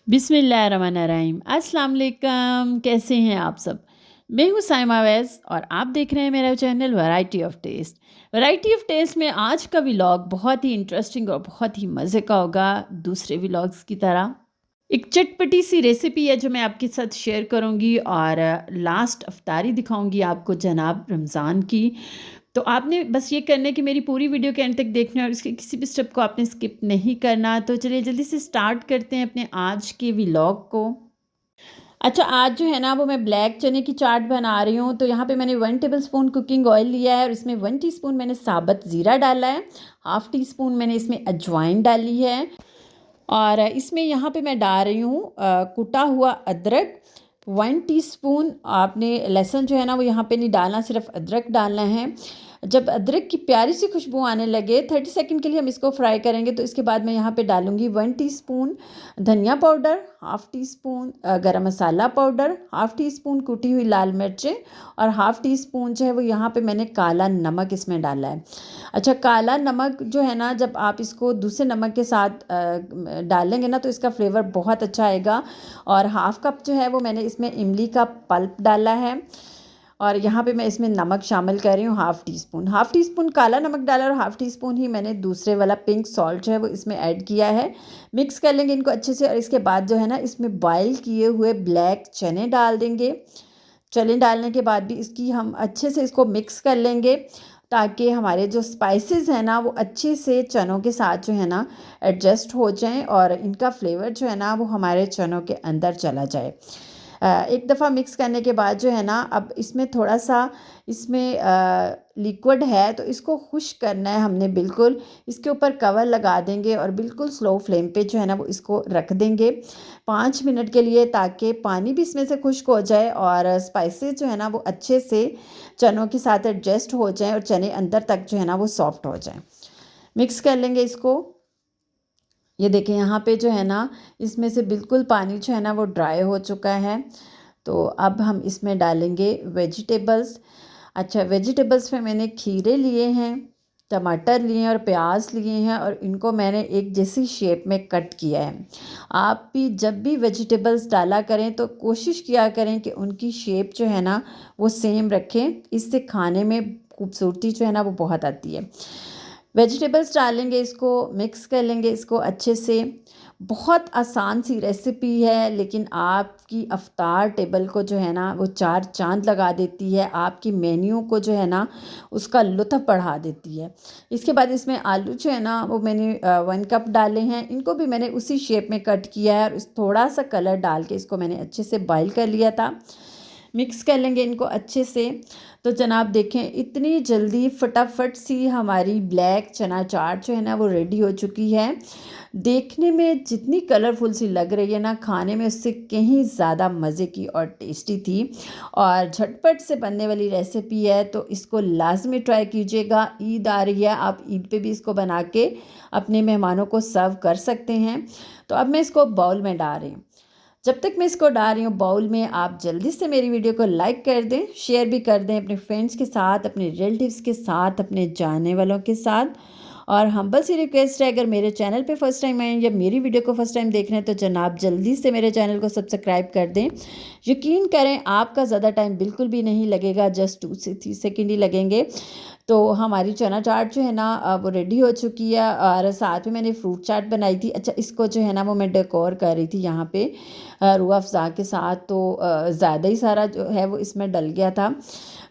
बिस्मिल्लाहिर्रहमानिर्रहीम। अस्सलाम वालेकुम, कैसे हैं आप सब? मैं हूँ साइमा वैस और आप देख रहे हैं मेरा channel variety of taste. Variety of taste में आज का व्लॉग बहुत ही इंटरेस्टिंग और बहुत ही मज़े का होगा दूसरे व्लॉग्स की तरह। एक चटपटी सी रेसिपी है जो मैं आपके साथ शेयर करूंगी और लास्ट अफ्तारी दिखाऊंगी आपको जनाब रमज़ान की। तो आपने बस ये करना है कि मेरी पूरी वीडियो के एंड तक देखना है और इसके किसी भी स्टेप को आपने स्किप नहीं करना। तो चलिए जल्दी से स्टार्ट करते हैं अपने आज के व्लॉग को। अच्छा, आज जो है ना वो मैं ब्लैक चने की चाट बना रही हूँ। तो यहाँ पे मैंने 1 टेबलस्पून कुकिंग ऑयल लिया है और इसमें 1 टीस्पून मैंने साबुत ज़ीरा डाला है, हाफ़ टी स्पून मैंने इसमें अजवाइन डाली है और इसमें यहाँ पे मैं डाल रही हूँ कुटा हुआ अदरक। 1 टीस्पून आपने लहसुन जो है ना वो यहाँ पे नहीं डालना, सिर्फ अदरक डालना है। जब अदरक की प्यारी सी खुशबू आने लगे 30 सेकंड के लिए हम इसको फ्राई करेंगे। तो इसके बाद मैं यहाँ पे डालूँगी 1 टीस्पून धनिया पाउडर, हाफ़ टी स्पून गरम मसाला पाउडर, हाफ़ टी स्पून कुटी हुई लाल मिर्चें और हाफ़ टी स्पून जो है वो यहाँ पे मैंने काला नमक इसमें डाला है। अच्छा, काला नमक जो है ना जब आप इसको दूसरे नमक के साथ डालेंगे ना तो इसका फ्लेवर बहुत अच्छा आएगा। और हाफ़ कप जो है वो मैंने इसमें इमली का पल्प डाला है और यहाँ पे मैं इसमें नमक शामिल कर रही हूँ हाफ़ टी स्पून काला नमक डाला और हाफ़ टी स्पून ही मैंने दूसरे वाला पिंक सॉल्ट जो है वो इसमें ऐड किया है। मिक्स कर लेंगे इनको अच्छे से और इसके बाद जो है ना इसमें बॉयल किए हुए ब्लैक चने डाल देंगे। चने डालने के बाद भी इसकी हम अच्छे से इसको मिक्स कर लेंगे ताकि हमारे जो स्पाइसेस हैं ना वो अच्छे से चनों के साथ जो है ना एडजस्ट हो जाएं और इनका फ्लेवर जो है ना वो हमारे चनों के अंदर चला जाए। एक दफ़ा मिक्स करने के बाद जो है ना अब इसमें थोड़ा सा इसमें लिक्विड है तो इसको खुश्क करना है हमने बिल्कुल। इसके ऊपर कवर लगा देंगे और बिल्कुल स्लो फ्लेम पे जो है ना वो इसको रख देंगे 5 मिनट के लिए ताकि पानी भी इसमें से खुश्क हो जाए और स्पाइसेस जो है ना वो अच्छे से चनों के साथ एडजस्ट हो जाएं और चने अंदर तक जो है ना वो सॉफ्ट हो जाएं। मिक्स कर लेंगे इसको। ये देखें यहाँ पे जो है ना इसमें से बिल्कुल पानी जो है ना वो ड्राई हो चुका है। तो अब हम इसमें डालेंगे वेजिटेबल्स। अच्छा, वेजिटेबल्स में मैंने खीरे लिए हैं, टमाटर लिए हैं और प्याज लिए हैं और इनको मैंने एक जैसी शेप में कट किया है। आप भी जब भी वेजिटेबल्स डाला करें तो कोशिश किया करें कि उनकी शेप जो है ना वो सेम रखें। इससे खाने में खूबसूरती जो है ना वो बहुत आती है। वेजिटेबल्स डालेंगे, इसको मिक्स कर लेंगे इसको अच्छे से। बहुत आसान सी रेसिपी है लेकिन आपकी अफ्तार टेबल को जो है ना वो 4 चाँद लगा देती है, आपकी मेन्यू को जो है ना उसका लुत्फ़ बढ़ा देती है। इसके बाद इसमें आलू जो है ना वो मैंने 1 कप डाले हैं, इनको भी मैंने उसी शेप में कट किया है और इस थोड़ा सा कलर डाल के इसको मैंने अच्छे से बॉयल कर लिया था। मिक्स कर लेंगे इनको अच्छे से। तो जनाब देखें इतनी जल्दी फटाफट सी हमारी ब्लैक चना चाट जो है ना वो रेडी हो चुकी है। देखने में जितनी कलरफुल सी लग रही है ना खाने में उससे कहीं ज़्यादा मज़े की और टेस्टी थी और झटपट से बनने वाली रेसिपी है। तो इसको लाजमी ट्राई कीजिएगा। ईद आ रही है, आप ईद पे भी इसको बना के अपने मेहमानों को सर्व कर सकते हैं। तो अब मैं इसको बाउल में डाल रही हूँ। जब तक मैं इसको डाल रही हूँ बाउल में, आप जल्दी से मेरी वीडियो को लाइक कर दें, शेयर भी कर दें अपने फ्रेंड्स के साथ, अपने रिलेटिव्स के साथ, अपने जानने वालों के साथ। और हम्बल सी रिक्वेस्ट है, अगर मेरे चैनल पे फर्स्ट टाइम आए या मेरी वीडियो को फर्स्ट टाइम देख रहे हैं तो जनाब जल्दी से मेरे चैनल को सब्सक्राइब कर दें। यकीन करें आपका ज़्यादा टाइम बिल्कुल भी नहीं लगेगा, जस्ट 2 से 3 सेकेंड ही लगेंगे। तो हमारी चना चाट जो है ना वो रेडी हो चुकी है और साथ में मैंने फ्रूट चाट बनाई थी। अच्छा, इसको जो है ना वो मैं डेकोर कर रही थी यहाँ पे रूह अफ़ज़ा के साथ। तो ज़्यादा ही सारा जो है वो इसमें डल गया था।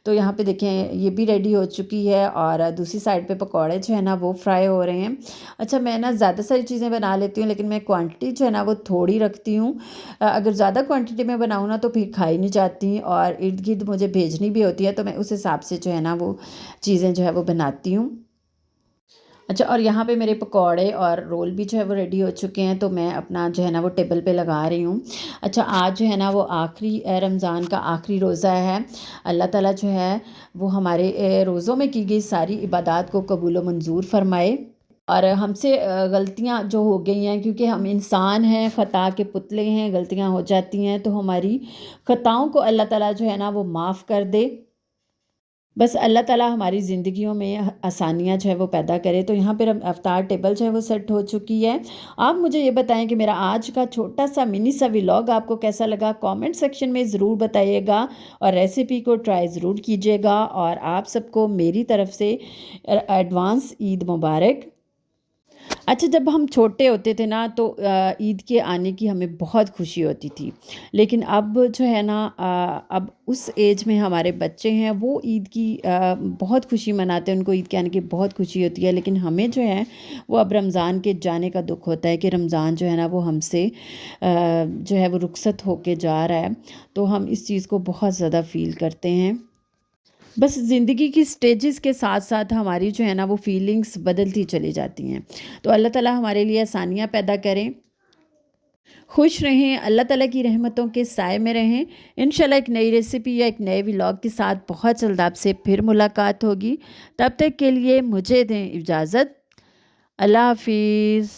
तो यहाँ पे देखें ये भी रेडी हो चुकी है और दूसरी साइड पे पकौड़े जो है ना वो फ्राई हो रहे हैं। अच्छा, मैं ना ज़्यादा सारी चीज़ें बना लेती हूँ लेकिन मैं क्वांटिटी जो है ना वो थोड़ी रखती हूँ। अगर ज़्यादा क्वांटिटी में बनाऊँ ना तो फिर खाई नहीं जाती और इर्द गिर्द मुझे भेजनी भी होती है। तो मैं उस हिसाब से जो है ना वो चीज़ें जो है वो बनाती हूँ। अच्छा, और यहाँ पे मेरे पकौड़े और रोल भी जो है वो रेडी हो चुके हैं। तो मैं अपना जो है ना वो टेबल पे लगा रही हूँ। अच्छा, आज जो है ना वो आखिरी रमज़ान का आखिरी रोज़ा है। अल्लाह ताला जो है वो हमारे रोज़ों में की गई सारी इबादत को कबूल व मंजूर फरमाए। और हमसे गलतियाँ जो हो गई हैं, क्योंकि हम इंसान हैं, ख़ता के पुतले हैं, गलतियाँ हो जाती हैं। तो हमारी ख़ताओं को अल्लाह ताला जो है ना वो माफ़ कर दे बस अल्लाह ताला हमारी ज़िंदगियों में आसानियाँ जो है वो पैदा करे। तो यहाँ पर अब अफ्तार टेबल जो है वो सेट हो चुकी है। आप मुझे ये बताएँ कि मेरा आज का छोटा-सा मिनी सा व्लॉग आपको कैसा लगा? कमेंट सेक्शन में ज़रूर बताइएगा और रेसिपी को ट्राई ज़रूर कीजिएगा और आप सबको मेरी तरफ से एडवांस ईद मुबारक। अच्छा, जब हम छोटे होते थे ना तो ईद के आने की हमें बहुत खुशी होती थी। लेकिन अब जो है ना अब उस एज में हमारे बच्चे हैं वो ईद की बहुत खुशी मनाते हैं, उनको ईद के आने की बहुत खुशी होती है। लेकिन हमें जो है वो अब रमज़ान के जाने का दुःख होता है कि रमज़ान जो है ना वो हमसे जो है वो रुखसत होके जा रहा है। तो हम इस चीज़ को बहुत ज़्यादा फ़ील करते हैं। बस ज़िंदगी की स्टेजेस के साथ-साथ हमारी जो है ना वो फीलिंग्स बदलती चली जाती हैं। तो अल्लाह ताला हमारे लिए आसानियाँ पैदा करें, खुश रहें, अल्लाह ताला की रहमतों के साए में रहें। इंशाल्लाह एक नई रेसिपी या एक नए व्लॉग के साथ बहुत जल्द आपसे फिर मुलाकात होगी। तब तक के लिए मुझे दें इजाज़त। अल्लाह हाफ़िज़।